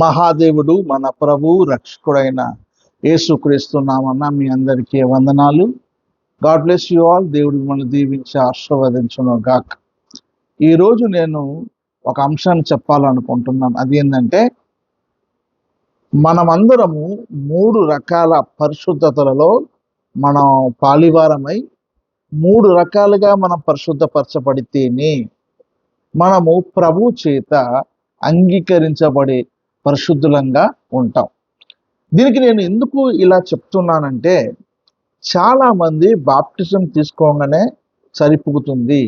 మహాదేవుడు మన ప్రభు రక్షకుడైన యేసుక్రీస్తు నామమున మీ అందరికీ వందనాలు. God bless you all. దేవుడు మిమ్మల్ని దీవించి ఆశీర్వదించును గాక. ఈరోజు నేను ఒక అంశాన్ని చెప్పాలనుకుంటున్నాను. అది ఏంటంటే, మనమందరము 3 రకాల పరిశుద్ధతలలో మనం పాలివారమై 3 రకాలుగా మనం పరిశుద్ధపరచబడితేనే మనము ప్రభు చేత అంగీకరించబడే పరిశుద్ధులంగా ఉంటాం. దీనికి నేను ఎందుకు ఇలా చెప్తున్నానంటే, చాలా మంది బాప్టిజం తీసుకోగానే సరిపుగుతుంది,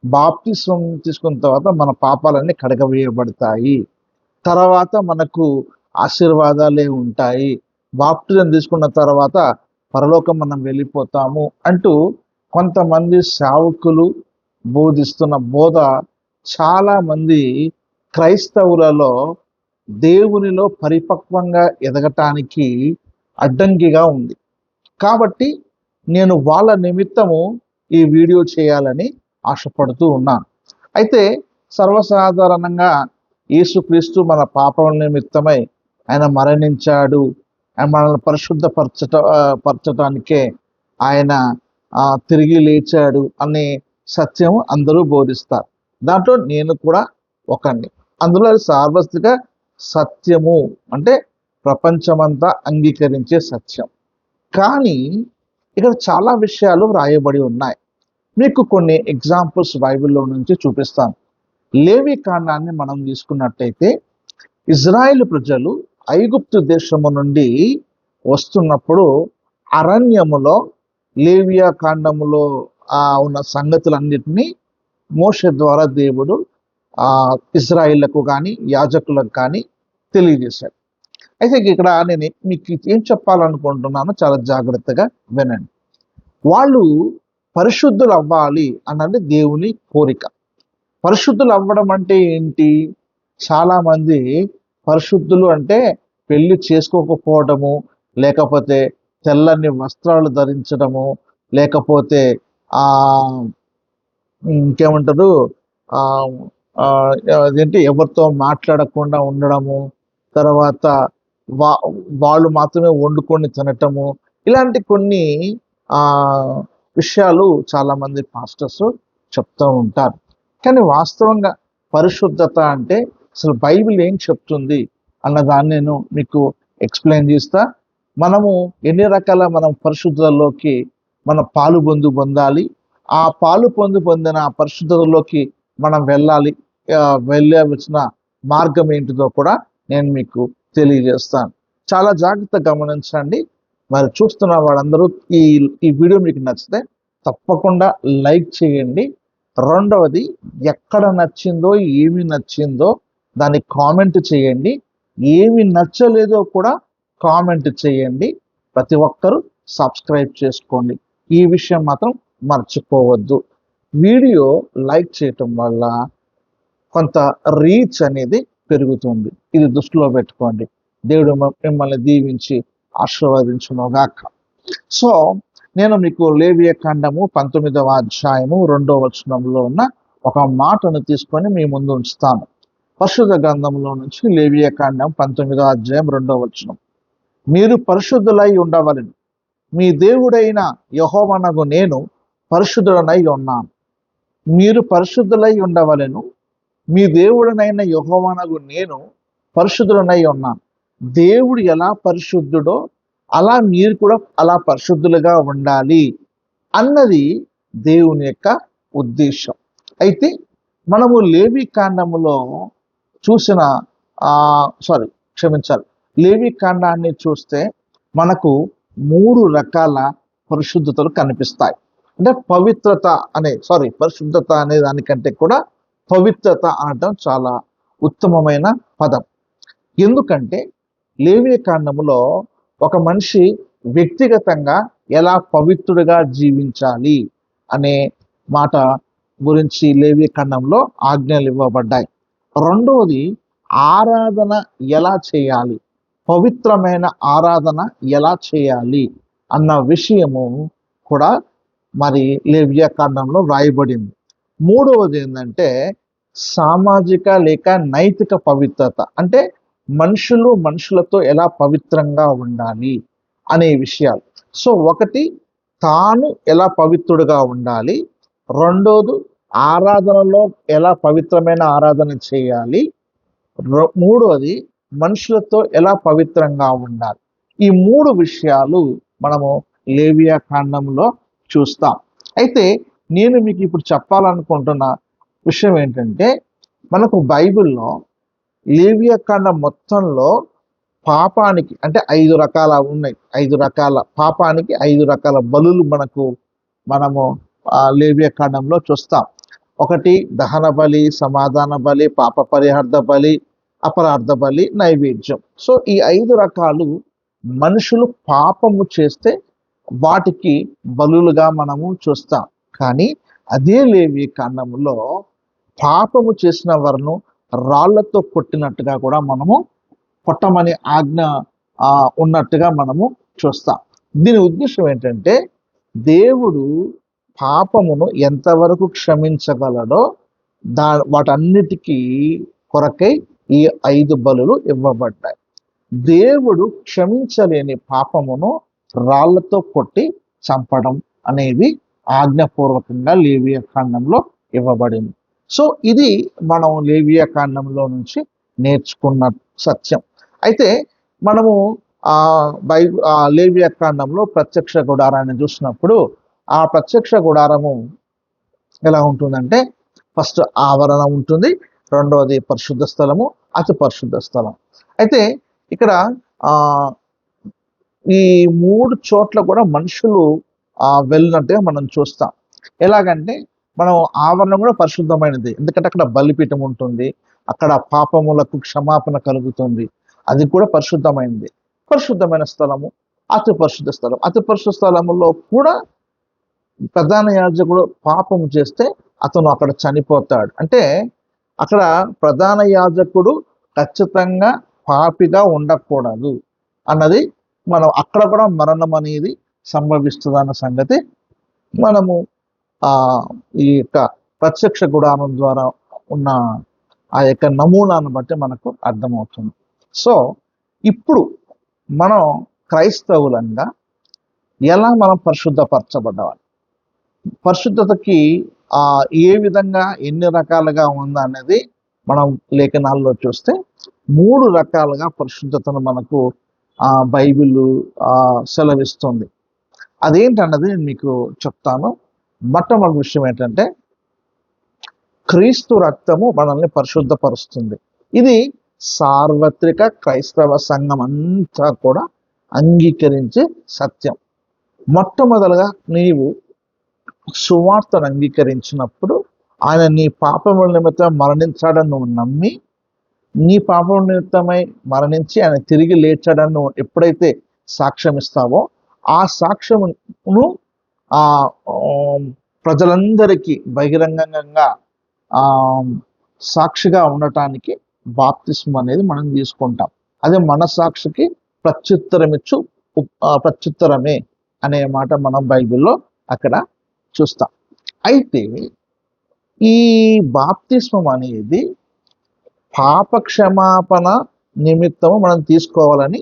బాప్టిజం తీసుకున్న తర్వాత మన పాపాలన్నీ కడగవేయబడతాయి, తర్వాత మనకు ఆశీర్వాదాలే ఉంటాయి, బాప్టిజం తీసుకున్న తర్వాత పరలోకం మనం వెళ్ళిపోతాము అంటూ కొంతమంది సేవకులు బోధిస్తున్న బోధ చాలా మంది క్రైస్తవులలో దేవునిలో పరిపక్వంగా ఎదగటానికి అడ్డంకిగా ఉంది. కాబట్టి నేను వాళ్ళ నిమిత్తము ఈ వీడియో చేయాలని ఆశపడుతూ ఉన్నాను. అయితే సర్వసాధారణంగా యేసుక్రీస్తు మన పాపల నిమిత్తమై ఆయన మరణించాడు, ఆయన మనల్ని పరచటానికే ఆయన తిరిగి లేచాడు అనే సత్యం అందరూ బోధిస్తారు. దాంట్లో నేను కూడా ఒకడిని. అందులో సార్వత్రిక సత్యము అంటే ప్రపంచమంతా అంగీకరించే సత్యం. కానీ ఇక్కడ చాలా విషయాలు వ్రాయబడి ఉన్నాయి. మీకు కొన్ని ఎగ్జాంపుల్స్ బైబిల్లో నుంచి చూపిస్తాను. లేవి కాండాన్ని మనం తీసుకున్నట్టయితే, ఇజ్రాయేల్ ప్రజలు ఐగుప్తు దేశము నుండి వస్తున్నప్పుడు అరణ్యములో లేవియా కాండములో ఉన్న సంగతులన్నిటినీ మోషే ద్వారా దేవుడు ఇజ్రాయిళ్లకు కానీ యాజకులకు కానీ తెలియజేశాడు. అయితే ఇక్కడ నేను మీకు ఏం చెప్పాలనుకుంటున్నానో చాలా జాగ్రత్తగా వినండి. వాళ్ళు పరిశుద్ధులు అవ్వాలి అన్నది దేవుని కోరిక. పరిశుద్ధులు అవ్వడం అంటే ఏంటి? చాలామంది పరిశుద్ధులు అంటే పెళ్లి చేసుకోకపోవడము, లేకపోతే తెల్లని వస్త్రాలు ధరించడము, లేకపోతే ఇంకేమంటారు అదేంటి ఎవరితో మాట్లాడకుండా ఉండడము, తర్వాత వాళ్ళు మాత్రమే వండుకొని తినటము, ఇలాంటి కొన్ని విషయాలు చాలామంది పాస్టర్స్ చెప్తూ ఉంటారు. కానీ వాస్తవంగా పరిశుద్ధత అంటే అసలు బైబిల్ ఏం చెప్తుంది అన్నదాన్ని నేను మీకు ఎక్స్ప్లెయిన్ చేస్తా. మనము ఎన్ని రకాల మనం పరిశుద్ధతలోకి మన పాలు పొందాలి, ఆ పాలు పొందిన ఆ పరిశుద్ధతలోకి మనం వెళ్ళవలసిన మార్గం ఏంటిదో కూడా నేను మీకు తెలియజేస్తాను. చాలా జాగ్రత్తగా గమనించండి. మరి చూస్తున్న వాళ్ళందరూ ఈ వీడియో మీకు నచ్చితే తప్పకుండా లైక్ చేయండి. రెండవది, ఎక్కడ నచ్చిందో ఏమి నచ్చిందో దాన్ని కామెంట్ చేయండి. ఏమి నచ్చలేదో కూడా కామెంట్ చేయండి. ప్రతి ఒక్కరూ సబ్స్క్రైబ్ చేసుకోండి. ఈ విషయం మాత్రం మర్చిపోవద్దు. వీడియో లైక్ చేయటం వల్ల కొంత రీచ్ అనేది పెరుగుతుంది. ఇది దృష్టిలో పెట్టుకోండి. దేవుడు మిమ్మల్ని దీవించి ఆశీర్వదించునుగాక. సో నేను మీకు లేవియ కాండము 19వ అధ్యాయము 2వ వచనంలో ఉన్న ఒక మాటను తీసుకొని మీ ముందు ఉంచుతాను. పరిశుద్ధ గ్రంథంలో నుంచి లేవియ కాండం 19వ అధ్యాయం 2వ వచనం. మీరు పరిశుద్ధులై ఉండవలెను, మీ దేవుడైన యెహోవానగు నేను పరిశుద్ధుడనై ఉన్నాను. మీరు పరిశుద్ధులై ఉండవలెను, మీ దేవుడనైన యెహోవానగు నేను పరిశుద్ధుడనై ఉన్నాను. దేవుడు ఎలా పరిశుద్ధుడో అలా మీరు కూడా అలా పరిశుద్ధులుగా ఉండాలి అన్నది దేవుని యొక్క ఉద్దేశం. అయితే మనము లేవి కాండములో చూసిన లేవి కాండాన్ని చూస్తే మనకు 3 రకాల పరిశుద్ధతలు కనిపిస్తాయి. అంటే పరిశుద్ధత అనే దానికంటే కూడా పవిత్రత అనడం చాలా ఉత్తమమైన పదం. ఎందుకంటే లేవి కాండములో ఒక మనిషి వ్యక్తిగతంగా ఎలా పవిత్రుడిగా జీవించాలి అనే మాట గురించి లేవి కాండంలో ఆజ్ఞలు ఇవ్వబడ్డాయి. రెండవది, ఆరాధన ఎలా చేయాలి, పవిత్రమైన ఆరాధన ఎలా చేయాలి అన్న విషయము కూడా మరి లేవియ కాండంలో వ్రాయబడింది. మూడవది ఏంటంటే సామాజిక లేక నైతిక పవిత్రత. అంటే మనుషులు మనుషులతో ఎలా పవిత్రంగా ఉండాలి అనే విషయాలు. సో ఒకటి, తాను ఎలా పవిత్రుడుగా ఉండాలి, రెండోది ఆరాధనలో ఎలా పవిత్రమైన ఆరాధన చేయాలి, మూడోది మనుషులతో ఎలా పవిత్రంగా ఉండాలి. ఈ మూడు విషయాలు మనము లేవియా కాండంలో చూస్తాం. అయితే నేను మీకు ఇప్పుడు చెప్పాలనుకుంటున్న విషయం ఏంటంటే, మనకు బైబిల్లో లేవియా కాండం మొత్తంలో పాపానికి అంటే 5 రకాల ఉన్నాయి. 5 రకాల పాపానికి 5 రకాల బలులు మనము లేవియా కాండంలో చూస్తాం. ఒకటి దహన బలి, సమాధాన బలి, పాప పరిహార్థ బలి, అపరార్థ బలి, నైవేద్యం. సో ఈ 5 రకాలు మనుషులు పాపము చేస్తే వాటికి బలులుగా మనము చూస్తాం. కానీ అదే లేవియా కాండంలో పాపము చేసిన వారిను రాళ్లతో కొట్టినట్టుగా కూడా మనము కొట్టమని ఆజ్ఞ ఉన్నట్టుగా మనము చూస్తాం. దీని ఉద్దేశం ఏంటంటే, దేవుడు పాపమును ఎంతవరకు క్షమించగలడో వాటన్నిటికీ కొరకై ఈ 5 బలులు ఇవ్వబడ్డాయి. దేవుడు క్షమించలేని పాపమును రాళ్లతో కొట్టి చంపడం అనేది ఆజ్ఞాపూర్వకంగా లేవియా కాండంలో ఇవ్వబడింది. సో ఇది మనం లేవియా కాండంలో నుంచి నేర్చుకున్న సత్యం. అయితే మనము లేవియా కాండంలో ప్రత్యక్ష గుడారాన్ని చూసినప్పుడు ఆ ప్రత్యక్ష గుడారము ఎలా ఉంటుందంటే, ఫస్ట్ ఆవరణ ఉంటుంది, రెండవది పరిశుద్ధ స్థలము, అతి పరిశుద్ధ స్థలం. అయితే ఇక్కడ ఈ 3 చోట్ల కూడా మనుషులు వెళ్ళినట్టుగా మనం చూస్తాం. ఎలాగంటే, మనం ఆవరణ కూడా పరిశుద్ధమైనది, ఎందుకంటే అక్కడ బలిపీఠం ఉంటుంది, అక్కడ పాపములకు క్షమాపణ కలుగుతుంది, అది కూడా పరిశుద్ధమైనది. పరిశుద్ధమైన స్థలము అతి పరిశుద్ధ స్థలం. అతి పరిశుద్ధ స్థలములో కూడా ప్రధాన యాజకుడు పాపము చేస్తే అతను అక్కడ చనిపోతాడు. అంటే అక్కడ ప్రధాన యాజకుడు ఖచ్చితంగా పాపిగా ఉండకూడదు అన్నది మనం అక్కడ కూడా మరణం అనేది సంభవిస్తుందన్న సంగతి మనము ఈ యొక్క ప్రత్యక్ష గుడారం ద్వారా ఉన్న ఆ యొక్క నమూనాను బట్టి మనకు అర్థమవుతుంది. సో ఇప్పుడు మనం క్రైస్తవులంగా ఎలా మనం పరిశుద్ధపరచబడ్డాలి, పరిశుద్ధతకి ఏ విధంగా ఎన్ని రకాలుగా ఉందా అనేది మనం లేఖనాల్లో చూస్తే 3 రకాలుగా పరిశుద్ధతను మనకు బైబిల్ సెలవిస్తుంది. అదేంటన్నది నేను మీకు చెప్తాను. మొట్టమొదటి విషయం ఏంటంటే, క్రీస్తు రక్తము మనల్ని పరిశుద్ధపరుస్తుంది. ఇది సార్వత్రిక క్రైస్తవ సంఘం అంతా కూడా అంగీకరించే సత్యం. మొట్టమొదలుగా నీవు సువార్తను అంగీకరించినప్పుడు ఆయన నీ పాపముల నిమిత్తం మరణించాడని నువ్వు నమ్మి, నీ పాపముల నిమిత్తమై మరణించి ఆయన తిరిగి లేచాడని నువ్వు ఎప్పుడైతే సాక్ష్యం ఇస్తావో, ఆ సాక్ష్యమును ప్రజలందరికీ బహిరంగంగా సాక్షిగా ఉండటానికి బాప్తిస్మం అనేది మనం తీసుకుంటాం. అదే మన సాక్షికి ప్రత్యుత్తరమే అనే మాట మనం బైబిల్లో అక్కడ చూస్తాం. అయితే ఈ బాప్తిస్మం అనేది పాప క్షమాపణ నిమిత్తము మనం తీసుకోవాలని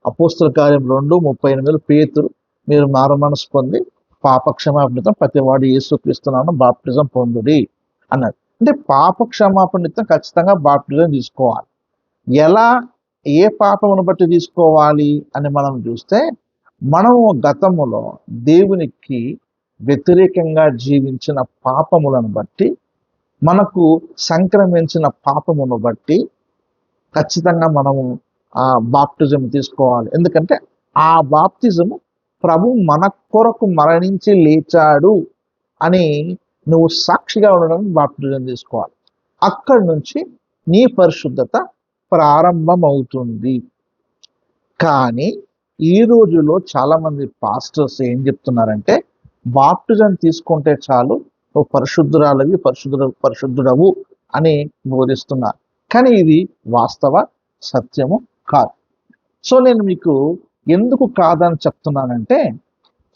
అపోస్తల కార్యం 2:38 పేతురు, మీరు మారుమనసు పొంది పాప క్షమాపణ ప్రతివాడు యేసుక్రీస్తునామమున బాప్తిజం పొందుడి అన్నాడు. అంటే పాప క్షమాపణ నిమిత్తం ఖచ్చితంగా బాప్తిజం తీసుకోవాలి. ఎలా, ఏ పాపమును బట్టి తీసుకోవాలి అని మనం చూస్తే, మనము గతములో దేవునికి వ్యతిరేకంగా జీవించిన పాపములను బట్టి, మనకు సంక్రమించిన పాపమును బట్టి ఖచ్చితంగా మనము బాప్టిజం తీసుకోవాలి. ఎందుకంటే ఆ బాప్తిజము ప్రభు మన కొరకు మరణించి లేచాడు అని నువ్వు సాక్షిగా ఉండడానికి బాప్టిజం తీసుకోవాలి. అక్కడి నుంచి నీ పరిశుద్ధత ప్రారంభమవుతుంది. కానీ ఈ రోజులో చాలా మంది పాస్టర్స్ ఏం చెప్తున్నారంటే, బాప్టిజం తీసుకుంటే చాలు నువ్వు పరిశుద్ధుడవు అని బోధిస్తున్నారు. కానీ ఇది వాస్తవ సత్యము కాదు. సో నేను మీకు ఎందుకు కాదని చెప్తున్నానంటే,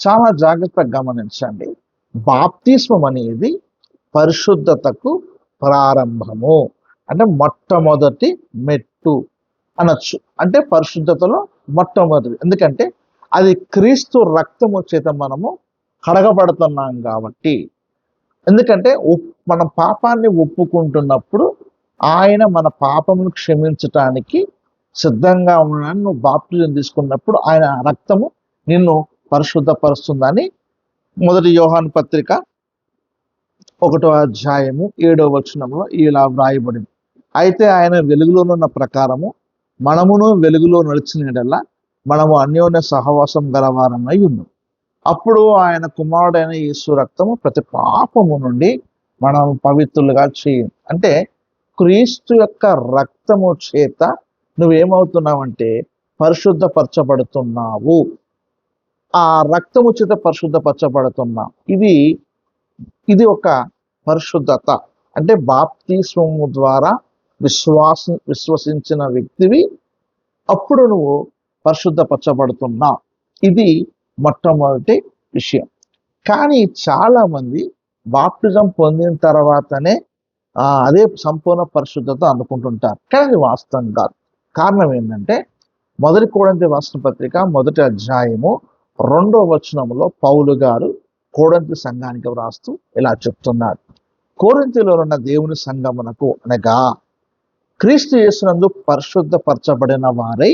చాలా జాగ్రత్తగా గమనించండి. బాప్తిస్మం అనేది పరిశుద్ధతకు ప్రారంభము, అంటే మొట్టమొదటి మెట్టు. అనొచ్చు. అంటే పరిశుద్ధతలో మొట్టమొదటి, ఎందుకంటే అది క్రీస్తు రక్తము చేత మనము కడగబడుతున్నాం కాబట్టి. ఎందుకంటే మన పాపాన్ని ఒప్పుకుంటున్నప్పుడు ఆయన మన పాపమును క్షమించటానికి సిద్ధంగా ఉన్నాడని నువ్వు బాప్టిజం తీసుకున్నప్పుడు ఆయన రక్తము నిన్ను పరిశుద్ధపరుస్తుందని మొదటి యోహాను పత్రిక 1వ అధ్యాయము 7వ వచనంలో ఇలా వ్రాయబడింది. అయితే ఆయన వెలుగులోనున్న ప్రకారము మనమును వెలుగులో నడిచిన యెడల మనము అన్యోన్య సహవాసం గలవారమై ఉన్నాం. అప్పుడు ఆయన కుమారుడైన యేసు రక్తము ప్రతి పాపము నుండి మనం పవిత్రులుగా చేయండి. అంటే క్రీస్తు యొక్క రక్తము చేత నువ్వేమవుతున్నావంటే పరిశుద్ధపరచబడుతున్నావు. ఆ రక్తము చేత పరిశుద్ధపరచబడుతున్నావు. ఇది ఒక పరిశుద్ధత. అంటే బాప్తిస్మము ద్వారా విశ్వసించిన వ్యక్తివి, అప్పుడు నువ్వు పరిశుద్ధపరచబడుతున్నావు. ఇది మొట్టమొదటి విషయం. కానీ చాలా మంది బాప్టిజం పొందిన తర్వాతనే అదే సంపూర్ణ పరిశుద్ధత అనుకుంటుంటారు. కానీ అది వాస్తవం కాదు. కారణం ఏంటంటే మొదటి కొరింథీ రాసిన పత్రిక 1వ అధ్యాయము 2వ వచనంలో పౌలు గారు కొరింథీ సంఘానికి వ్రాస్తూ ఇలా చెప్తున్నాడు. కొరింథీలో ఉన్న దేవుని సంఘమునకు అనగా క్రీస్తు యేసునందు పరిశుద్ధపరచబడిన వారై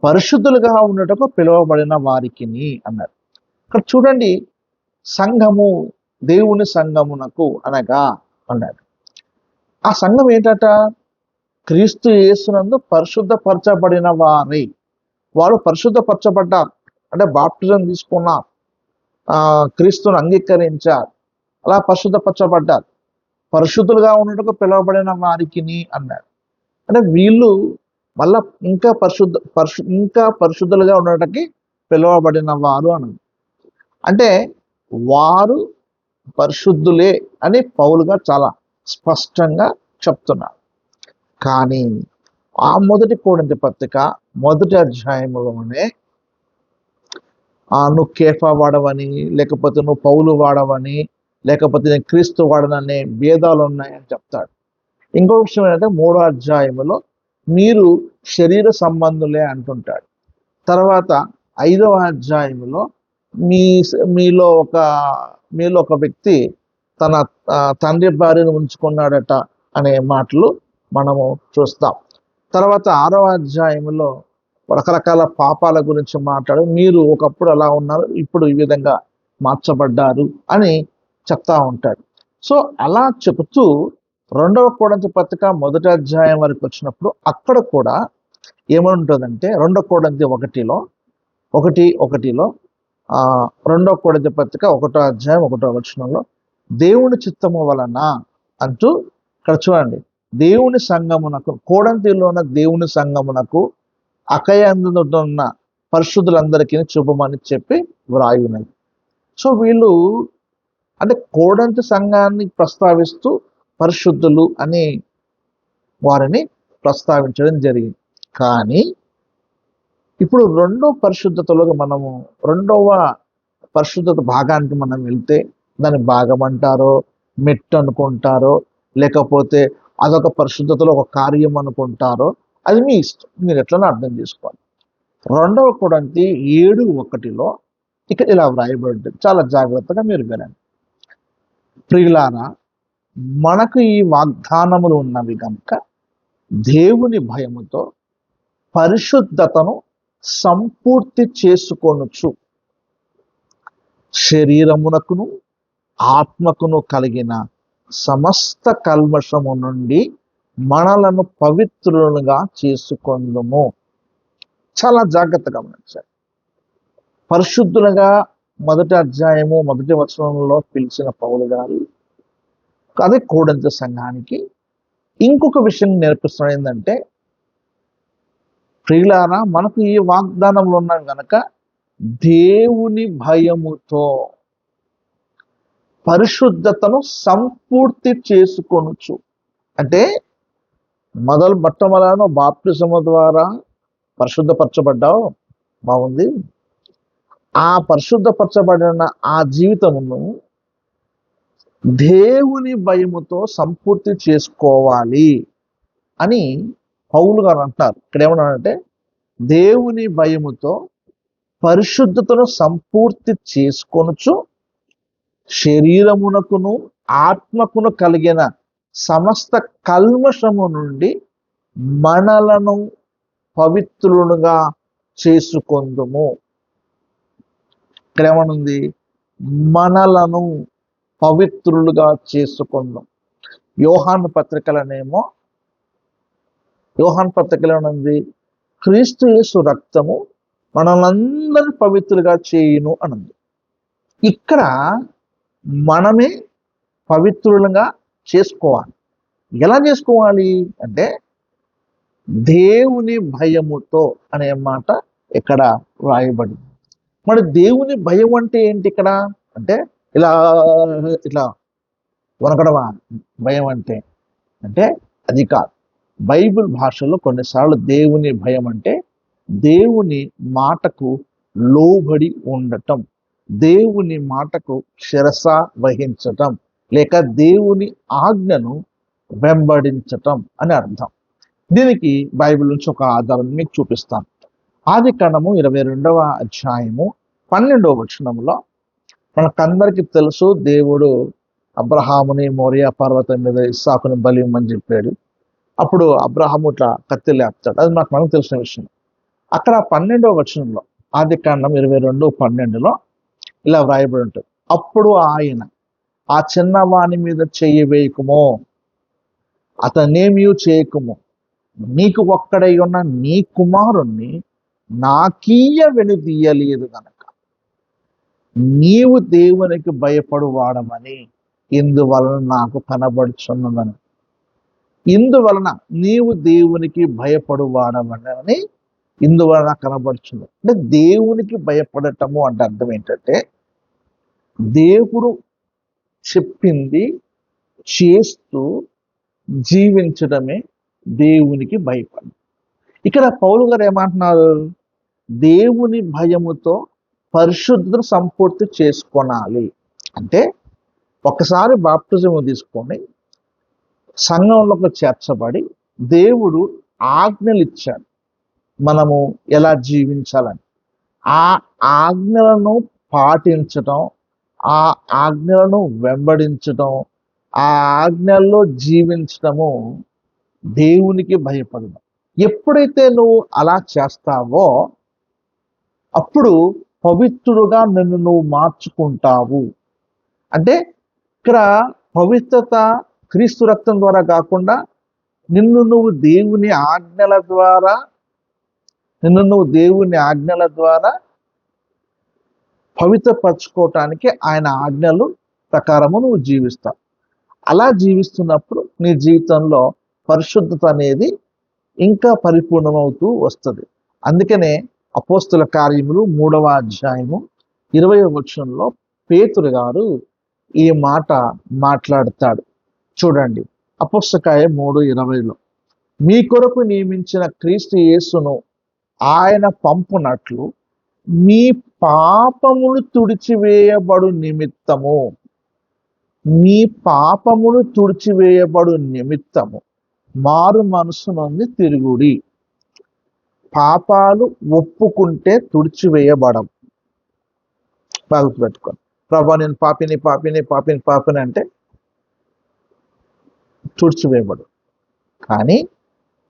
పరిశుద్ధులుగా ఉండటకు పిలువబడిన వారికి అన్నారు. ఇక్కడ చూడండి, సంఘము దేవుని సంఘమునకు అనగా అన్నాడు. ఆ సంఘం ఏంటట? క్రీస్తు యేసునందు పరిశుద్ధపరచబడిన వారై. వారు పరిశుద్ధపరచబడ్డారు అంటే బాప్టిజం తీసుకున్నారు, క్రీస్తును అంగీకరించారు, అలా పరిశుద్ధపరచబడ్డారు. పరిశుద్ధులుగా ఉండటకు పిలువబడిన వారికి అన్నాడు. అంటే వీళ్ళు మళ్ళా ఇంకా పరిశుద్ధులుగా ఉండటానికి పిలువబడిన వారు అన్నది. అంటే వారు పరిశుద్ధులే అని పౌలుగా చాలా స్పష్టంగా చెప్తున్నారు. కానీ ఆ మొదటి కొరింథీ పత్రిక 1వ అధ్యాయంలోనే నువ్వు కేఫా వాడవని, లేకపోతే నువ్వు పౌలు వాడవని, లేకపోతే నేను క్రీస్తు వాడననే భేదాలు ఉన్నాయని చెప్తాడు. ఇంకో విషయం ఏంటంటే 3వ అధ్యాయంలో మీరు శరీర సంబంధులే అంటుంటాడు. తర్వాత 5వ అధ్యాయంలో మీలో ఒక వ్యక్తి తన తండ్రి భార్యను ఉంచుకున్నాడట అనే మాటలు మనము చూస్తాం. తర్వాత 6వ అధ్యాయంలో రకరకాల పాపాల గురించి మాట్లాడు, మీరు ఒకప్పుడు అలా ఉన్నారు, ఇప్పుడు ఈ విధంగా మార్చబడ్డారు అని చెప్తా ఉంటాడు. సో అలా చెబుతూ 2వ కొరింథీ పత్రిక 1వ అధ్యాయం వరకు వచ్చినప్పుడు అక్కడ కూడా ఏమని ఉంటుందంటే 2 కొరింథీ 1:1లో 2 కొరింథీ పత్రిక 1వ అధ్యాయం 1వ వచనంలో దేవుని చిత్తము వలన అంటూ ఇక్కడ చూడండి, దేవుని సంఘమునకు, కొరింథీలో ఉన్న దేవుని సంఘమునకు అకయందున ఉన్న పరిశుద్ధులందరికీ చూపమని చెప్పి వ్రాయున్నది. సో వీళ్ళు అంటే కొరింథీ సంఘాన్ని ప్రస్తావిస్తూ పరిశుద్ధులు అని వారిని ప్రస్తావించడం జరిగింది. కానీ ఇప్పుడు రెండవ పరిశుద్ధత భాగానికి మనం వెళ్తే దాన్ని భాగం అంటారో, మెట్టు అనుకుంటారో, లేకపోతే అదొక పరిశుద్ధతలో ఒక కార్యం అనుకుంటారో, అది మీ ఇష్టం, మీరు ఎట్లనో అర్థం చేసుకోవాలి. 2 కొరింథీ 7:1లో ఇక్కడ ఇలా వ్రాయబడి, చాలా జాగ్రత్తగా మీరు వినండి. ప్రియులారా, మనకు ఈ వాగ్దానములు ఉన్నవి కనుక దేవుని భయముతో పరిశుద్ధతను సంపూర్తి చేసుకొనుచు శరీరమునకును ఆత్మకును కలిగిన సమస్త కల్మషము నుండి మనలను పవిత్రులుగా చేసుకొందుము. చాలా జాగ్రత్తగా గమనించాలి. పరిశుద్ధులుగా 1వ అధ్యాయము 1వ వచనంలో పిలిచిన పౌలు గారు అదే కొరింథీ సంఘానికి ఇంకొక విషయం నేర్పిస్తున్నాడు. ఏంటంటే, ప్రియులారా, మనకు ఈ వాగ్దానంలో ఉన్నాం కనుక దేవుని భయముతో పరిశుద్ధతను సంపూర్తి చేసుకొనుచు. అంటే మొట్టమొదట బాప్తిసము ద్వారా పరిశుద్ధపరచబడ్డావు, బాగుంది. ఆ పరిశుద్ధపరచబడిన ఆ జీవితమును దేవుని భయముతో సంపూర్తి చేసుకోవాలి అని పౌలు గారు అంటారు ఇక్కడ ఏమన్నారంటే, దేవుని భయముతో పరిశుద్ధతను సంపూర్తి చేసుకొనుచు శరీరమునకును ఆత్మకును కలిగిన సమస్త కల్మషము నుండి మనలను పవిత్రులుగా చేసుకొందుము. ఇక్కడ ఏమనుంది? మనలను పవిత్రులుగా చేసుకుందాం. యోహాను పత్రికలనేమో యోహాను పత్రికలో ఏమనుంది? క్రీస్తు యేసు రక్తము మనలందరినీ పవిత్రులుగా చేయును అనంది. ఇక్కడ మనమే పవిత్రులుగా చేసుకోవాలి. ఎలా చేసుకోవాలి అంటే దేవుని భయముతో అనే మాట ఇక్కడ రాయబడింది. మరి దేవుని భయం అంటే ఏంటి ఇక్కడ? అంటే ఇలా ఇట్లా వనకడమా భయం అంటే? అంటే అది కాదు. బైబిల్ భాషలో కొన్నిసార్లు దేవుని భయం అంటే దేవుని మాటకు లోబడి ఉండటం, దేవుని మాటకు శిరస వహించటం, లేక దేవుని ఆజ్ఞను వెంబడించటం అని అర్థం. దీనికి బైబిల్ నుంచి ఒక ఆధారం మీకు చూపిస్తాను. ఆదికాండము 22వ అధ్యాయము 12వ వచనంలో మనకందరికి తెలుసు, దేవుడు అబ్రహాముని మోరియా పర్వతం మీద ఇస్సాకుని బలి ఇమ్మని చెప్పాడు. అప్పుడు అబ్రహాము ఇట్లా కత్తి లేపుతాడు. అది మనకు తెలిసిన విషయం. అక్కడ 12వ వచనంలో, ఆదికాండం 22:12లో ఇలా వ్రాయబడి ఉంటుంది. అప్పుడు ఆయన, ఆ చిన్నవాని మీద చెయ్యి వేయకుమో, అతనేమీ చేయకుము, నీకు ఒక్కడై ఉన్న నీ కుమారుణ్ణి నాకీయ వెనుదీయలేదు గనక నీవు దేవునికి భయపడువాడమని ఇందువలన నాకు కనబడుచున్నదని. ఇందువలన నీవు దేవునికి భయపడువాడమని ఇందువలన కనబడుచున్నది. అంటే దేవునికి భయపడటము అంటే అర్థం ఏంటంటే దేవుడు చెప్పింది చేస్తూ జీవించడమే దేవునికి భయపడడం. ఇక్కడ పౌలు గారు ఏమంటున్నారు? దేవుని భయముతో పరిశుద్ధత సంపూర్తి చేసుకోనాలి అంటే, ఒకసారి బాప్టిజం తీసుకొని సంఘంలోకి చేర్చబడి దేవుడు ఆజ్ఞలు ఇచ్చాడు మనము ఎలా జీవించాలని. ఆ ఆజ్ఞలను పాటించటం, ఆ ఆజ్ఞలను వెంబడించటం, ఆ ఆజ్ఞల్లో జీవించటము దేవునికి భయపడడం. ఎప్పుడైతే నువ్వు అలా చేస్తావో అప్పుడు పవిత్రుడుగా నిన్ను నువ్వు మార్చుకుంటావు. అంటే ఇక్కడ పవిత్రత క్రీస్తు రక్తం ద్వారా కాకుండా నిన్ను నువ్వు దేవుని ఆజ్ఞల ద్వారా పవిత్రపరచుకోవటానికి ఆయన ఆజ్ఞలు ప్రకారము నువ్వు జీవిస్తావు. అలా జీవిస్తున్నప్పుడు నీ జీవితంలో పరిశుద్ధత అనేది ఇంకా పరిపూర్ణమవుతూ వస్తుంది. అందుకనే అపోస్తుల కార్యములు 3వ అధ్యాయము 20వ వచనంలో పేతురు గారు ఈ మాట మాట్లాడతాడు. చూడండి, అపోస్తలకార్యం 3:20లో, మీ కొరకు నియమించిన క్రీస్తు యేసును ఆయన పంపునట్లు మీ పాపములు తుడిచివేయబడు నిమిత్తము మారు మనసు నుండి తిరుగుడి. పాపాలు ఒప్పుకుంటే తుడిచివేయబడం. పెట్టుకోండి. ప్రభా నేను పాపిని అంటే తుడిచివేయబడు. కానీ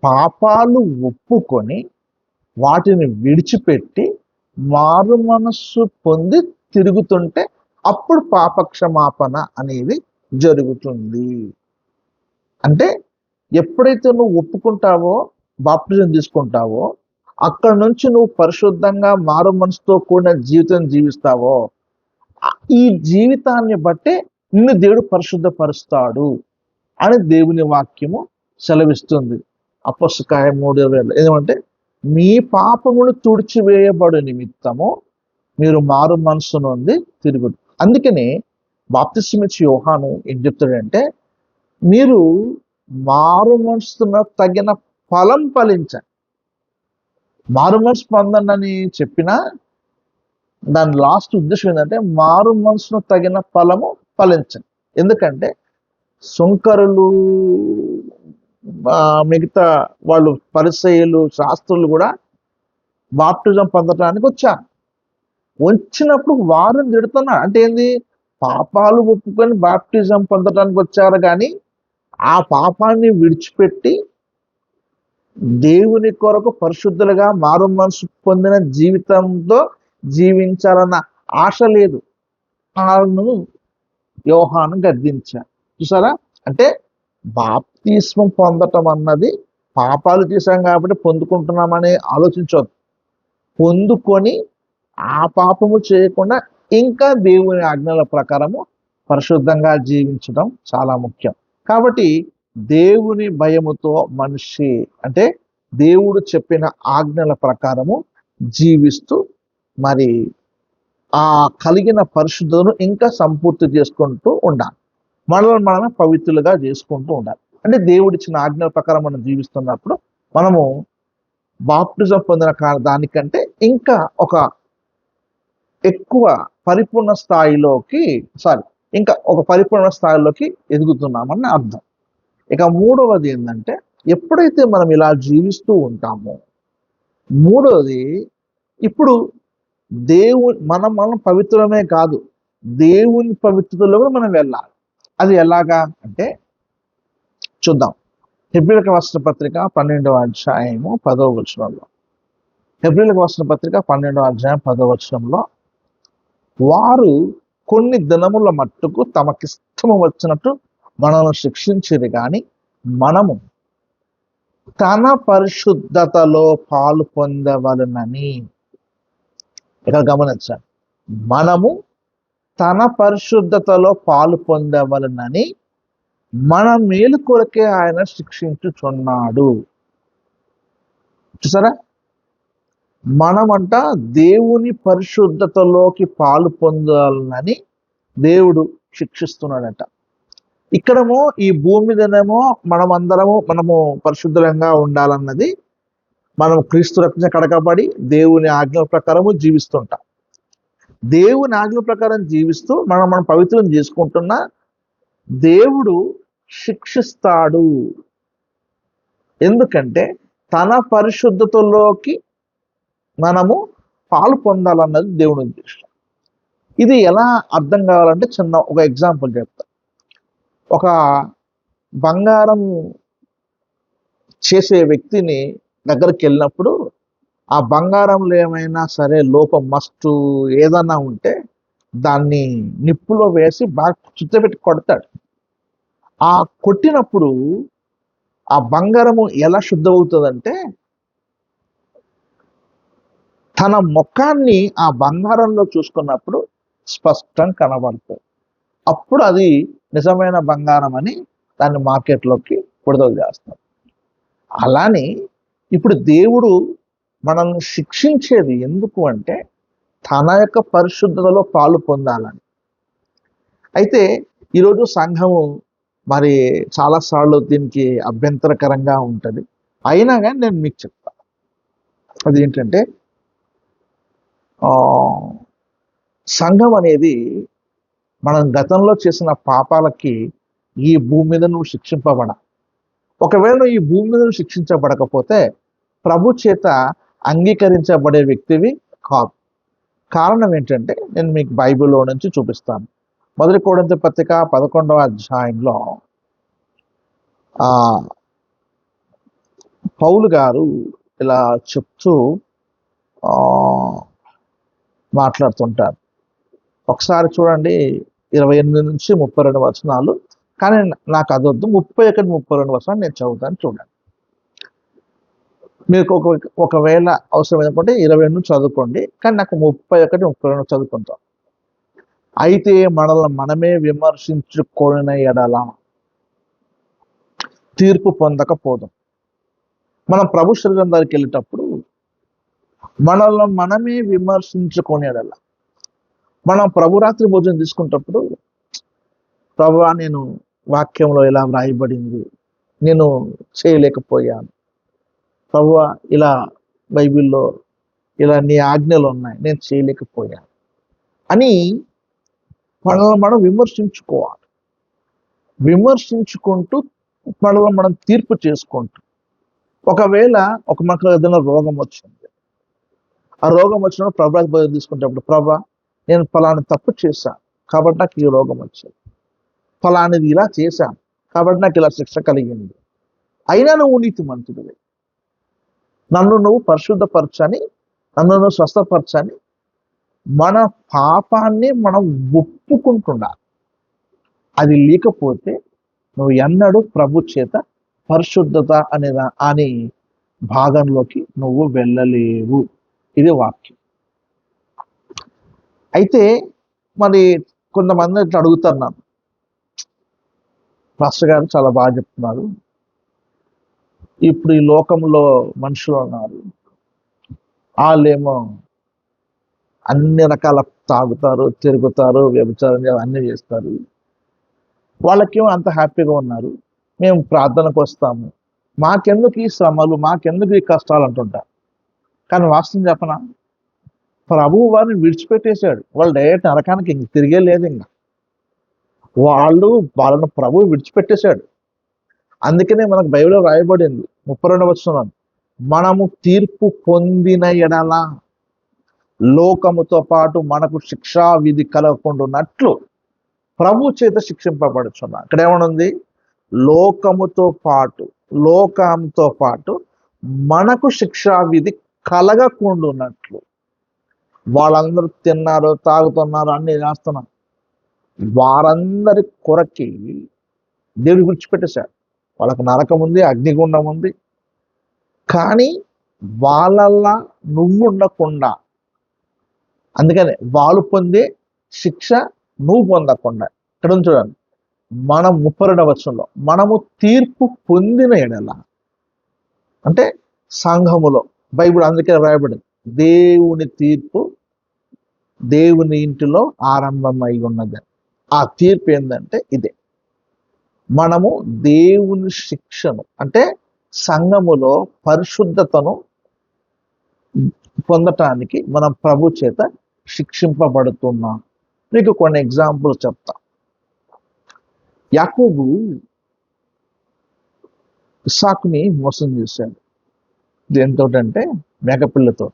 పాపాలు ఒప్పుకొని వాటిని విడిచిపెట్టి మారు మనస్సు పొంది తిరుగుతుంటే అప్పుడు పాపక్షమాపణ అనేది జరుగుతుంది. అంటే ఎప్పుడైతే నువ్వు ఒప్పుకుంటావో, బాప్టిజం తీసుకుంటావో, అక్కడ నుంచి నువ్వు పరిశుద్ధంగా మారు మనసుతో కూడిన జీవితం జీవిస్తావో, ఈ జీవితాన్ని బట్టే నిన్ను దేవుడు పరిశుద్ధపరుస్తాడు అని దేవుని వాక్యము సెలవిస్తుంది. అపోస్తలకార్యం 3:20 ఏమంటే, మీ పాపములు తుడిచివేయబడు నిమిత్తము మీరు మారు మనసు నుండి తిరుగుడు. అందుకనే బాప్తిస్మిచ్చి యోహాను ఏం చెప్తాడంటే, మీరు మారు మనసున తగిన ఫలం ఫలించండి. మారు మనసు పొందండి అని చెప్పినా దాని లాస్ట్ ఉద్దేశం ఏంటంటే మారు మనసును తగిన ఫలము ఫలించండి. ఎందుకంటే సుంకరులు మిగతా వాళ్ళు పరిసయ్యులు శాస్త్రులు కూడా బాప్టిజం పొందడానికి వచ్చారు. వచ్చినప్పుడు వారిని తిడుతున్నారు. అంటే ఏంది? పాపాలు ఒప్పుకొని బాప్టిజం పొందడానికి వచ్చారు కానీ ఆ పాపాన్ని విడిచిపెట్టి దేవుని కొరకు పరిశుద్ధులుగా మారు మనసు పొందిన జీవితంతో జీవించాలన్న ఆశ లేదు. వాళ్ళను యోహాను గద్దించారు. చూసారా? అంటే బాప్తిస్మం పొందటం అన్నది పాపాలు చేశాం కాబట్టి పొందుకుంటున్నామని ఆలోచించవద్దు. పొందుకొని ఆ పాపము చేయకుండా ఇంకా దేవుని ఆజ్ఞల ప్రకారము పరిశుద్ధంగా జీవించడం చాలా ముఖ్యం. కాబట్టి దేవుని భయముతో మనిషి అంటే దేవుడు చెప్పిన ఆజ్ఞల ప్రకారము జీవిస్తూ మరి ఆ కలిగిన పరిశుద్ధతను ఇంకా సంపూర్తి చేసుకుంటూ ఉండాలి. మనల్ని పవిత్రులుగా చేసుకుంటూ ఉండాలి. అంటే దేవుడిచ్చిన ఆజ్ఞల ప్రకారం మనం జీవిస్తున్నప్పుడు మనము బాప్టిజం పొందిన దానికంటే ఇంకా ఒక ఎక్కువ పరిపూర్ణ స్థాయిలోకి ఇంకా ఒక పరిపూర్ణ స్థాయిలోకి ఎదుగుతున్నామని అర్థం. ఇక మూడవది ఏంటంటే, ఎప్పుడైతే మనం ఇలా జీవిస్తూ ఉంటామో, మూడవది ఇప్పుడు మనం పవిత్రమే కాదు, దేవుని పవిత్రతలో కూడా మనం వెళ్ళాలి. అది ఎలాగా అంటే చూద్దాం. హెబ్రీయులకు రాసిన పత్రిక 12వ అధ్యాయము 10వ వచనంలో, హెబ్రీయులకు రాసిన పత్రిక 12వ అధ్యాయం 10వ వచనంలో, వారు కొన్ని దినముల మట్టుకు తమకిష్టము వచ్చినట్టు మనల్ని శిక్షించిరి కానీ మనము తన పరిశుద్ధతలో పాలు పొందవలనని. ఇక్కడ గమనించండి, మనము తన పరిశుద్ధతలో పాలు పొందవలనని మన మేలు కొరకే ఆయన శిక్షించుచున్నాడు. చూసారా? మనమంట దేవుని పరిశుద్ధతలోకి పాలు పొందాలని దేవుడు శిక్షిస్తున్నాడట. ఇక్కడేమో ఈ భూమి మీదనేమో మనము పరిశుద్ధంగా ఉండాలన్నది, మనం క్రీస్తు రక్తం కడగబడి దేవుని ఆజ్ఞల ప్రకారము జీవిస్తుంటాం. దేవుని ఆజ్ఞల ప్రకారం జీవిస్తూ మనం పవిత్రం చేసుకుంటున్నా దేవుడు శిక్షిస్తాడు. ఎందుకంటే తన పరిశుద్ధతలోకి మనము పాలు పొందాలన్నది దేవుని ఉద్దేశం. ఇది ఎలా అర్థం కావాలంటే చిన్న ఒక ఎగ్జాంపుల్ చెప్తా. ఒక బంగారం చేసే వ్యక్తిని దగ్గరికి వెళ్ళినప్పుడు ఆ బంగారంలో ఏమైనా సరే లోపం మస్తు ఏదన్నా ఉంటే దాన్ని నిప్పులో వేసి బాగా చుట్టబెట్టి కొడతాడు. ఆ కొట్టినప్పుడు ఆ బంగారము ఎలా శుద్ధమవుతుందంటే తన ముఖాన్ని ఆ బంగారంలో చూసుకున్నప్పుడు స్పష్టం కనబడుతుంది. అప్పుడు అది నిజమైన బంగారం అని దాన్ని మార్కెట్లోకి విడుదల చేస్తారు. అలానే ఇప్పుడు దేవుడు మనల్ని శిక్షించేది ఎందుకు అంటే తన యొక్క పరిశుద్ధతలో పాలు పొందాలని. అయితే ఈరోజు సంఘము మరి చాలాసార్లు దీనికి అభ్యంతరకరంగా ఉంటుంది. అయినా కానీ నేను మీకు చెప్తాను. అదేంటంటే సంఘం అనేది మనం గతంలో చేసిన పాపాలకి ఈ భూమి మీద నువ్వు శిక్షింపబడ. ఒకవేళ ఈ భూమి మీద నువ్వు శిక్షించబడకపోతే ప్రభు చేత అంగీకరించబడే వ్యక్తివి కాదు. కారణం ఏంటంటే నేను మీకు బైబిల్లో నుంచి చూపిస్తాను. మొదటి కొరింథీ పత్రిక 11వ అధ్యాయంలో పౌలు గారు ఇలా చెప్తూ మాట్లాడుతుంటారు. ఒకసారి చూడండి, 28 నుంచి 32 వచనాలు. కానీ నాకు అదొద్దు, 31, 32 వచనాలు నేను చదువుతాను. చూడండి, మీకు ఒకవేళ అవసరం అనుకుంటే 20 నుంచి చదువుకోండి, కానీ నాకు 31, 32 చదువుకుంటాం. అయితే మనల్ని మనమే విమర్శించుకొనిన ఎడల తీర్పు పొందకపోదు. మనం ప్రభు శరీరం దగ్గరికి వెళ్ళేటప్పుడు మనల్ని మనమే విమర్శించుకొని ఎడల, మనం ప్రభురాత్రి భోజనం తీసుకునేటప్పుడు ప్రభువా నేను వాక్యంలో ఇలా వ్రాయబడింది నేను చేయలేకపోయాను, ప్రభువా ఇలా బైబిల్లో ఇలా నీ ఆజ్ఞలు ఉన్నాయి నేను చేయలేకపోయాను అని మనల్ని మనం విమర్శించుకోవాలి. విమర్శించుకుంటూ మనలో మనం తీర్పు చేసుకుంటాం. ఒకవేళ మనకు ఏదైనా రోగం వచ్చింది, ఆ రోగం వచ్చినప్పుడు ప్రభాకి బదులు తీసుకుంటప్పుడు, ప్రభా నేను ఫలాని తప్పు చేశాను కాబట్టి నాకు ఈ రోగం వచ్చింది, ఫలానిది ఇలా చేశాను కాబట్టి నాకు ఇలా శిక్ష కలిగింది, అయినా నువ్వు నీతిమంతుడివి, నన్ను నువ్వు పరిశుద్ధపరచని, నన్ను నువ్వు స్వస్థపరచని మన పాపాన్ని మనం ఒప్పుకుంటున్నాం. అది లేకపోతే నువ్వు ఎన్నడూ ప్రభు చేత పరిశుద్ధత అనే భాగంలోకి నువ్వు వెళ్ళలేవు. ఇది వాక్యం. అయితే మరి కొంతమంది ఇట్లా అడుగుతున్నాను, పాస్టర్ గారు చాలా బాగా చెప్తున్నారు, ఇప్పుడు ఈ లోకంలో మనుషులు ఉన్నారు, వాళ్ళేమో అన్ని రకాల తాగుతారు, తిరుగుతారు, వ్యభిచారం అన్నీ చేస్తారు, వాళ్ళకేమో అంత హ్యాపీగా ఉన్నారు, మేము ప్రార్థనకు వస్తాము, మాకెందుకు ఈ శ్రమలు, మాకెందుకు ఈ కష్టాలు అంటుంటారు. కానీ వాస్తవం చెప్పనా, ప్రభువు వారిని విడిచిపెట్టేశాడు. వాళ్ళు డైరెక్ట్ నరకానికి ఇంక తిరిగే లేదు. ఇంకా వాళ్ళను ప్రభువు విడిచిపెట్టేశాడు. అందుకనే మనకు బైబిల్లో రాయబడింది 32వ వచనం, మనము తీర్పు పొందిన ఎడల లోకముతో పాటు మనకు శిక్షా విధి కలగకుండాన్నట్లు ప్రభు చేత శిక్షింపబడుచున్నా. ఇక్కడ ఏమనుంది, లోకంతో పాటు మనకు శిక్షా విధి కలగకుండాన్నట్లు. వాళ్ళందరూ తిన్నారు, తాగుతున్నారు, అన్ని చేస్తున్నారు, వారందరి కొరకి దేవుడు విడిచిపెట్టేశాడు. వాళ్ళకు నరకం ఉంది, అగ్నిగుండం ఉంది, కానీ వాళ్ళల్లా నువ్వు ఉండకుండా, అందుకని వాళ్ళు పొందే శిక్ష నువ్వు పొందకుండా. ఇక్కడ చూడండి, మనం 32వ వచనంలో మనము తీర్పు పొందిన ఎడల, అంటే సంఘములో, బైబిల్ అందుకే రాయబడింది, దేవుని తీర్పు దేవుని ఇంటిలో ఆరంభమై ఉన్నది. ఆ తీర్పు ఏంటంటే ఇదే, మనము దేవుని శిక్షను, అంటే సంఘములో పరిశుద్ధతను పొందటానికి మనం ప్రభు చేత శిక్షింపబడుతున్నాం. మీకు కొన్ని ఎగ్జాంపుల్స్ చెప్తా. యాకోబు ఇస్సాకుని మోసం చేశాడు. దేనితోటంటే మేకపిల్లతో.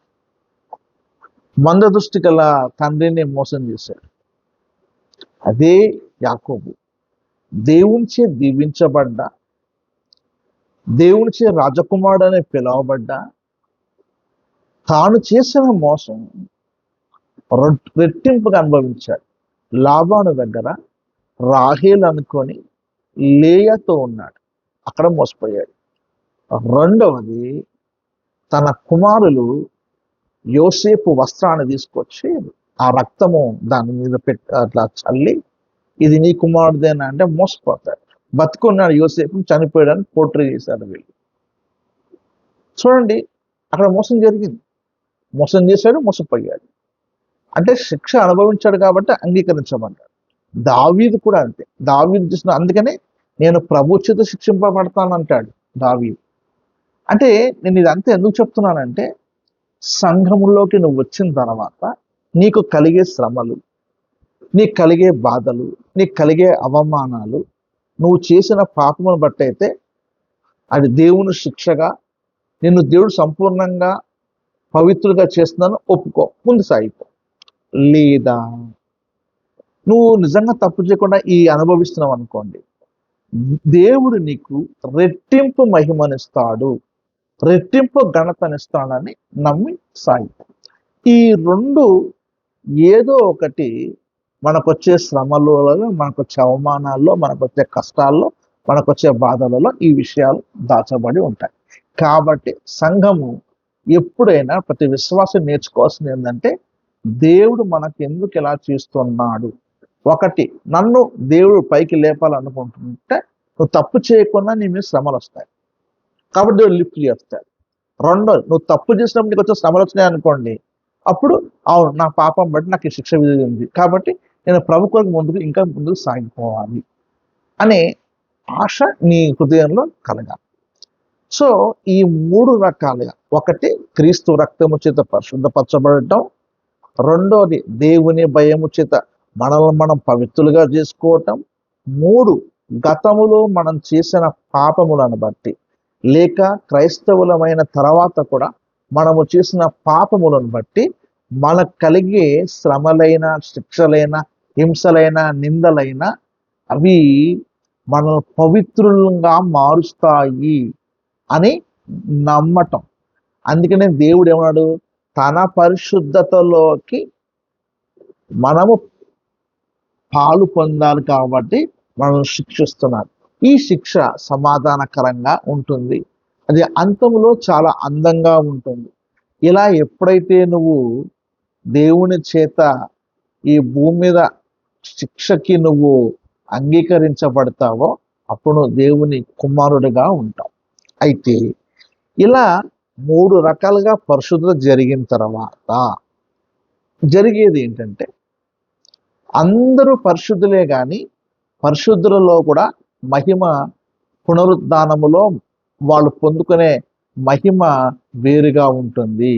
మంద దృష్టి గల తండ్రిని మోసం చేశాడు. అదే యాకోబు దేవునిచే దీవించబడ్డ, దేవునిచే రాజకుమారుడు అని పిలువబడ్డ, తాను చేసిన మోసం రెట్టింపుగా అనుభవించాడు. లాబాను దగ్గర రాహేలు అనుకొని లేయాతో ఉన్నాడు, అక్కడ మోసపోయాడు. రెండవది, తన కుమారులు యోసేపు వస్త్రాన్ని తీసుకొచ్చి ఆ రక్తము దాని మీద అట్లా చల్లి, ఇది నీ కుమారుదేనా అంటే మోసపోతాడు. బతుకున్నాడు యోసేపు, చనిపోయాడని పోట్రీ చేశాడు వీళ్ళు. చూడండి, అక్కడ మోసం జరిగింది, మోసం చేశాడు, మోసపోయాడు. అంటే శిక్ష అనుభవించాడు కాబట్టి అంగీకరించమన్నాడు. దావీదు కూడా అంతే. దావీదు చేసిన, అందుకనే నేను ప్రభు చేత శిక్షింపబడతాను అంటాడు దావీదు. అంటే నేను ఇదంతా ఎందుకు చెప్తున్నానంటే, సంఘములోకి నువ్వు వచ్చిన తర్వాత నీకు కలిగే శ్రమలు, నీకు కలిగే బాధలు, నీకు కలిగే అవమానాలు, నువ్వు చేసిన పాపమును బట్టి అయితే అది దేవుని శిక్షగా, నిన్ను దేవుడు సంపూర్ణంగా పవిత్రులుగా చేస్తున్నాను ఒప్పుకో, ముందు సాగిపో. లేదా నువ్వు నిజంగా తప్పు చేయకుండా ఈ అనుభవిస్తున్నావు అనుకోండి, దేవుడు నీకు రెట్టింపు మహిమనిస్తాడు, రెట్టింపు ఘనతనిస్తాడని నమ్మి సాగిపో. ఈ రెండు ఏదో ఒకటి మనకొచ్చే శ్రమలలో, మనకొచ్చే అవమానాల్లో, మనకొచ్చే కష్టాల్లో, మనకొచ్చే బాధలలో ఈ విషయాలు దాచబడి ఉంటాయి. కాబట్టి సంఘము ఎప్పుడైనా ప్రతి విశ్వాసం నేర్చుకోవాల్సింది ఏంటంటే, దేవుడు మనకు ఎందుకు ఇలా చేస్తున్నాడు. ఒకటి, నన్ను దేవుడు పైకి లేపాలనుకుంటుంటే నువ్వు తప్పు చేయకుండా నీ మీద శ్రమలు వస్తాయి, కాబట్టి దేవుడు లిఫ్ట్ చేస్తాడు. రెండోది, నువ్వు తప్పు చేసినప్పుడు నీకు వచ్చే శ్రమలు వచ్చినాయి అనుకోండి, అప్పుడు అవును నా పాపం బట్టి నాకు ఈ శిక్ష విధి ఉంది, కాబట్టి నేను ప్రభు కొరకు ఇంకా ముందుకు సాగిపోవాలి అనే ఆశ నీ హృదయంలో కలగాలి. సో ఈ మూడు రకాలుగా, ఒకటి క్రీస్తు రక్తము చేత పరిశుద్ధపరచబడటం, రెండోది దేవుని భయము చేత మనల్ని మనం పవిత్రులుగా చేసుకోవటం, మూడు గతములో మనం చేసిన పాపములను బట్టి, లేక క్రైస్తవులమైన తర్వాత కూడా మనము చేసిన పాపములను బట్టి మనకు కలిగే శ్రమలైన, శిక్షలైన, హింసలైన, నిందలైన అవి మనల్ని పవిత్రులంగా మారుస్తాయి అని నమ్మటం. అందుకనే దేవుడు ఏమన్నాడు, తన పరిశుద్ధతలోకి మనము పాలు పొందాలి కాబట్టి మనల్ని శిక్షిస్తున్నారు. ఈ శిక్ష సమాధానకరంగా ఉంటుంది, అది అంతములో చాలా అందంగా ఉంటుంది. ఇలా ఎప్పుడైతే నువ్వు దేవుని చేత ఈ భూమి మీద శిక్షకి నువ్వు అంగీకరించబడతావో అప్పుడు నువ్వు దేవుని కుమారుడిగా ఉంటావు. అయితే ఇలా 3 రకాలుగా పరిశుద్ధత జరిగిన తర్వాత జరిగేది ఏంటంటే, అందరూ పరిశుద్ధులే కానీ పరిశుద్ధులలో కూడా మహిమ, పునరుద్ధానములో వాళ్ళు పొందుకునే మహిమ వేరుగా ఉంటుంది.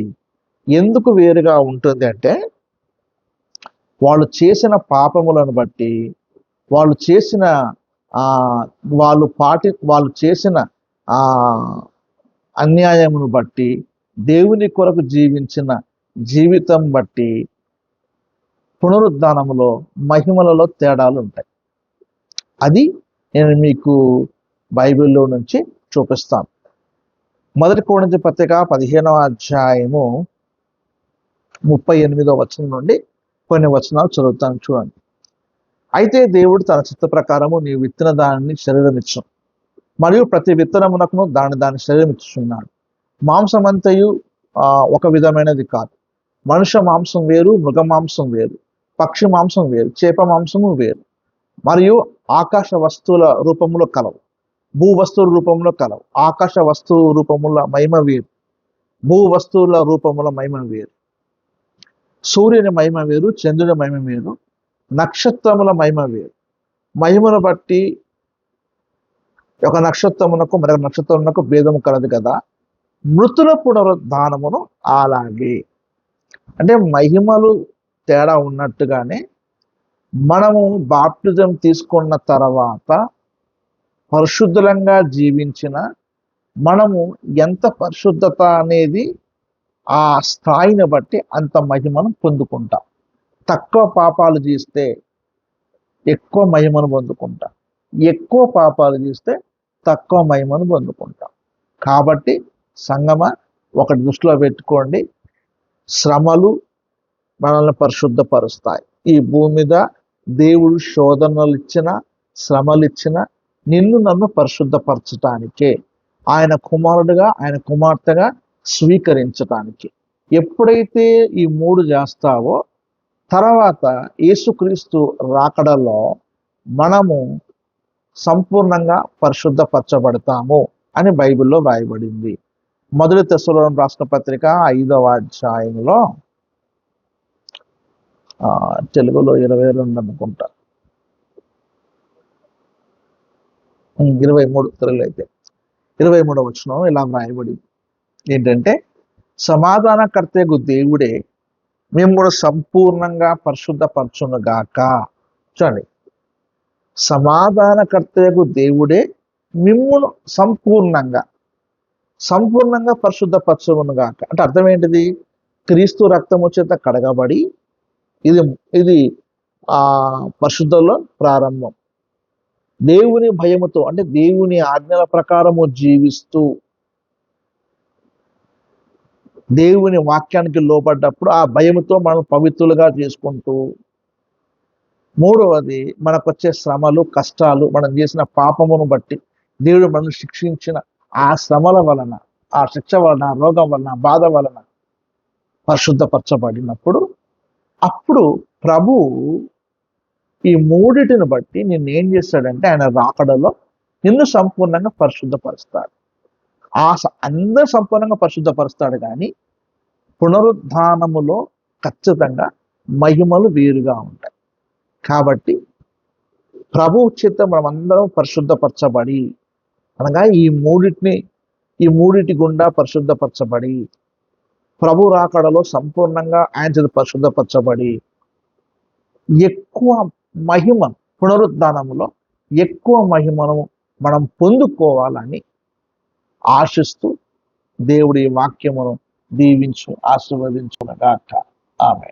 ఎందుకు వేరుగా ఉంటుంది అంటే, వాళ్ళు చేసిన పాపములను బట్టి, వాళ్ళు చేసిన వాళ్ళు చేసిన అన్యాయమును బట్టి, దేవుని కొరకు జీవించిన జీవితం బట్టి పునరుద్ధానములో మహిమలలో తేడాలు ఉంటాయి. అది నేను మీకు బైబిల్లో నుంచి చూపిస్తాను. 1 కొరింథీ పత్రిక 15వ అధ్యాయము 38వ వచనం నుండి కొన్ని వచనాలు చదువుతాను, చూడండి. అయితే దేవుడు తన చిత్త ప్రకారము నీవు విత్తిన దానిని శరీరమిచ్చును, మరియు ప్రతి విత్తనమునకును దాని శరీరం ఇచ్చుచున్నాడు. మాంసమంతయు ఒక విధమైనది కాదు. మనుష్య మాంసం వేరు, మృగ మాంసం వేరు, పక్షి మాంసం వేరు, చేప మాంసము వేరు. మరియు ఆకాశ వస్తువుల రూపంలో కలవు, భూ వస్తువుల రూపంలో కలవు. ఆకాశ వస్తువు రూపముల మహిమ వేరు, భూ వస్తువుల రూపముల మహిమ వేరు. సూర్యుని మహిమ వేరు, చంద్రుని మహిమ వేరు, నక్షత్రముల మహిమ వేరు. మహిమను బట్టి ఒక నక్షత్రమునకు మరొక నక్షత్రమునకు భేదము కలదు కదా, మృతుల పునరుద్ధానమును అలాగే. అంటే మహిమలు తేడా ఉన్నట్టుగానే మనము బాప్టిజం తీసుకున్న తర్వాత పరిశుద్ధంగా జీవించిన మనము ఎంత పరిశుద్ధత అనేది ఆ స్థాయిని బట్టి అంత మహిమను పొందుకుంటాం. తక్కువ పాపాలు చేస్తే ఎక్కువ మహిమను పొందుకుంటాం, ఎక్కువ పాపాలు చేస్తే తక్కువ మహిమను పొందుకుంటాం. కాబట్టి సంగమ ఒకటి దృష్టిలో పెట్టుకోండి, శ్రమలు మనల్ని పరిశుద్ధపరుస్తాయి. ఈ భూమి మీద దేవుడు శోధనలు ఇచ్చిన, శ్రమలు ఇచ్చిన నిన్ను నన్ను పరిశుద్ధపరచటానికే, ఆయన కుమారుడుగా, ఆయన కుమార్తెగా స్వీకరించటానికి. ఎప్పుడైతే ఈ 3 చేస్తావో తర్వాత యేసుక్రీస్తు రాకడలో మనము సంపూర్ణంగా పరిశుద్ధపరచబడతాము అని బైబిల్లో రాయబడింది. 1 తెస్సలోనికీయులకు రాసిన పత్రిక 5వ అధ్యాయంలో తెలుగులో 22 అనుకుంటా, 23 తెలుగులో అయితే 23వ వచనం ఇలా రాయబడింది ఏంటంటే, సమాధానకర్తయగు దేవుడే మిమ్మును సంపూర్ణంగా పరిశుద్ధపరచునుగాక. చూడండి, సమాధానకర్తయగు దేవుడే మిమ్మును సంపూర్ణంగా పరిశుద్ధపరచునుగాక. అంటే అర్థం ఏంటిది? క్రీస్తు రక్తము చేత కడగబడి ఇది పరిశుద్ధంలో ప్రారంభం. దేవుని భయముతో అంటే దేవుని ఆజ్ఞల ప్రకారము జీవిస్తూ దేవుని వాక్యానికి లోపడ్డప్పుడు ఆ భయముతో మనం పవిత్రులుగా చేసుకుంటూ, 3వది మనకు వచ్చే శ్రమలు, కష్టాలు, మనం చేసిన పాపమును బట్టి దేవుడు మనల్ని శిక్షించిన ఆ శ్రమల వలన, ఆ శిక్ష వలన, రోగం వలన, బాధ వలన పరిశుద్ధపరచబడినప్పుడు అప్పుడు ప్రభు ఈ 3టిని బట్టి నిన్ను ఏం చేస్తాడంటే ఆయన రాకడలో నిన్ను సంపూర్ణంగా పరిశుద్ధపరుస్తాడు. అందరూ సంపూర్ణంగా పరిశుద్ధపరుస్తాడు, కానీ పునరుద్ధానములో ఖచ్చితంగా మహిమలు వేరుగా ఉంటాయి. కాబట్టి ప్రభు చేత మనమందరం పరిశుద్ధపరచబడి, అనగా ఈ మూడిటి గుండా పరిశుద్ధపరచబడి ప్రభు రాకడలో సంపూర్ణంగా ఆయన చేత పరిశుద్ధపరచబడి ఎక్కువ మహిమ పునరుద్ధానములో ఎక్కువ మహిమను మనం పొందుకోవాలని ఆశిస్తూ దేవుడి వాక్యమును దీవించు ఆశీర్వదించుగాక. ఆమె